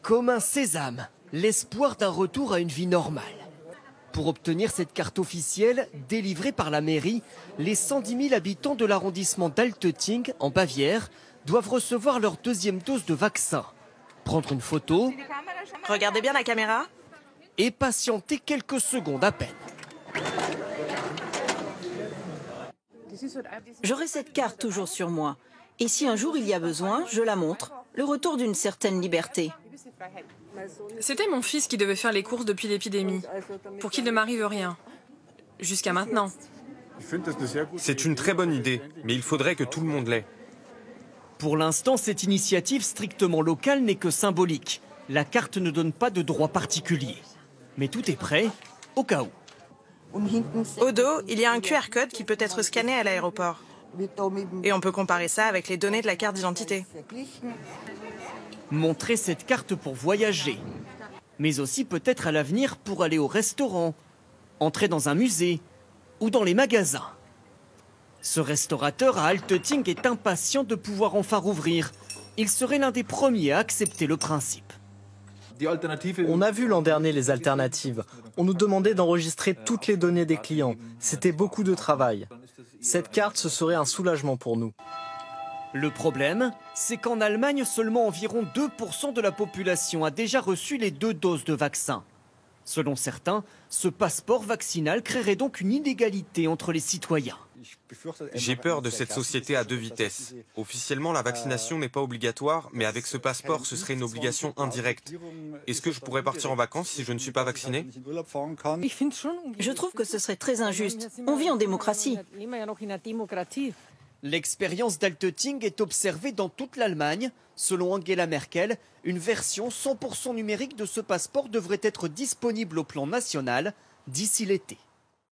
Comme un sésame, l'espoir d'un retour à une vie normale. Pour obtenir cette carte officielle, délivrée par la mairie, les 110 000 habitants de l'arrondissement d'Altötting, en Bavière, doivent recevoir leur deuxième dose de vaccin. Prendre une photo. Regardez bien la caméra. Et patienter quelques secondes à peine. J'aurai cette carte toujours sur moi. Et si un jour il y a besoin, je la montre. Le retour d'une certaine liberté. C'était mon fils qui devait faire les courses depuis l'épidémie, pour qu'il ne m'arrive rien. Jusqu'à maintenant. C'est une très bonne idée, mais il faudrait que tout le monde l'ait. Pour l'instant, cette initiative strictement locale n'est que symbolique. La carte ne donne pas de droit particulier. Mais tout est prêt, au cas où. Au dos, il y a un QR code qui peut être scanné à l'aéroport. Et on peut comparer ça avec les données de la carte d'identité. Montrer cette carte pour voyager, mais aussi peut-être à l'avenir pour aller au restaurant, entrer dans un musée ou dans les magasins. Ce restaurateur à Altötting est impatient de pouvoir enfin rouvrir. Il serait l'un des premiers à accepter le principe. On a vu l'an dernier les alternatives. On nous demandait d'enregistrer toutes les données des clients. C'était beaucoup de travail. Cette carte, ce serait un soulagement pour nous. Le problème, c'est qu'en Allemagne, seulement environ 2% de la population a déjà reçu les 2 doses de vaccin. Selon certains, ce passeport vaccinal créerait donc une inégalité entre les citoyens. J'ai peur de cette société à 2 vitesses. Officiellement, la vaccination n'est pas obligatoire, mais avec ce passeport, ce serait une obligation indirecte. Est-ce que je pourrais partir en vacances si je ne suis pas vacciné? Je trouve que ce serait très injuste. On vit en démocratie. L'expérience d'Altötting est observée dans toute l'Allemagne. Selon Angela Merkel, une version 100% numérique de ce passeport devrait être disponible au plan national d'ici l'été.